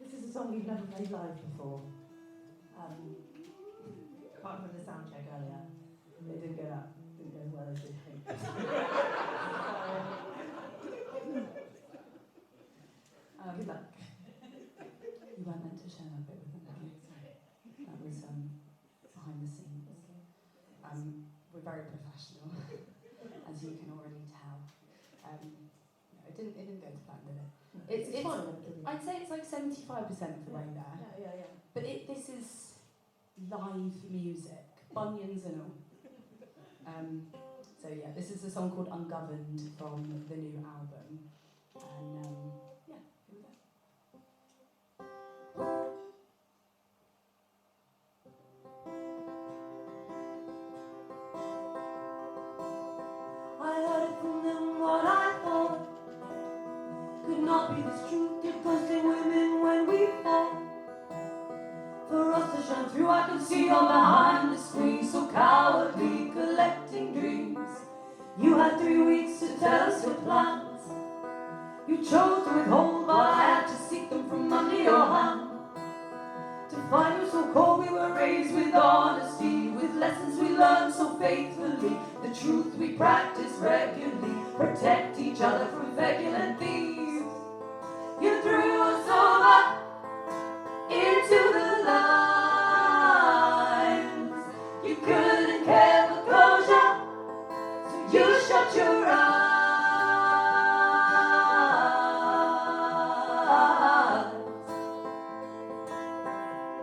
This is a song we've never played live before. Apart from the sound check earlier. It didn't go as well as you'd think. Good luck. You weren't meant to share that bit with them, were you? That was behind the scenes. We're very professional, as you can already tell. It didn't go to plan, did it? It's fine. I'd say it's like 75% for Rain there. Yeah. But this is live music, bunions and all. So yeah, this is a song called Ungoverned from the new album. And yeah, here we go. I heard it from them what I thought could not be this truth. They're constant women when we fall. For us to shine through, I could see all behind the screen, so cowardly collecting dreams. You had 3 weeks to tell us your plans. You chose to withhold, but I had to seek them from under your hand. To find you so cold, we were raised with honesty, with lessons we learned so faithfully, the truth we practice regularly, protect each other from vigilant thieves. You threw us over into the lines. You couldn't care for closure, so you shut your eyes.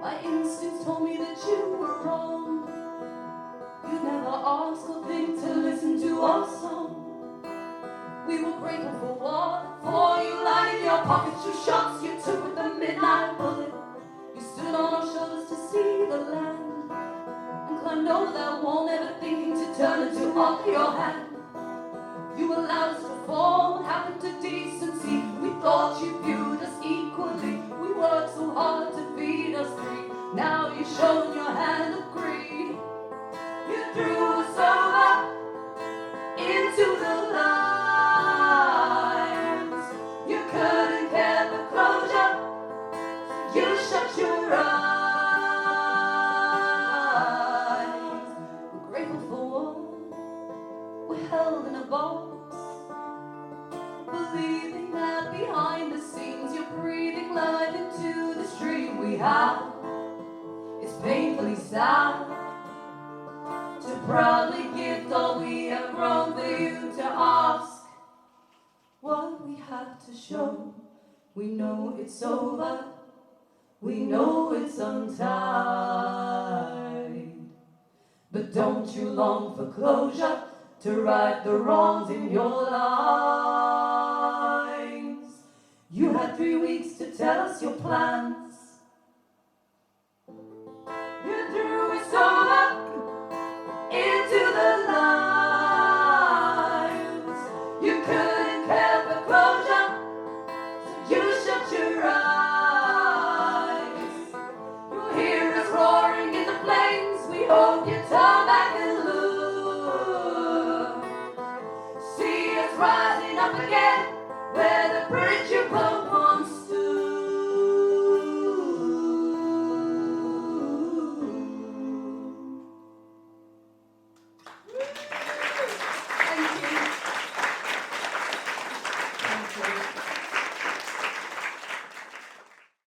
My instincts told me that you were wrong. You never asked or think to listen to our song. We were grateful for what? For you lying in your pockets, you shots you took with the midnight bullet. You stood on our shoulders to see the land, and climbed over that wall, never thinking to turn it to offer your hand. You allowed us to fall, what happened to decency? We thought you viewed us equally. We worked so hard to feed us three. Now you've shown your hand of greed. You threw us over into the lines. You couldn't care for closure, so you shut your eyes. We're grateful for what? We're held in a box, believing that behind the scenes you're breathing life into the stream we have. It's painfully sad to proudly gift all we have grown for you to ask what we have to show. We know it's over, we know it's untied, but don't you long for closure to right the wrongs in your lives? You had 3 weeks to tell us your plans.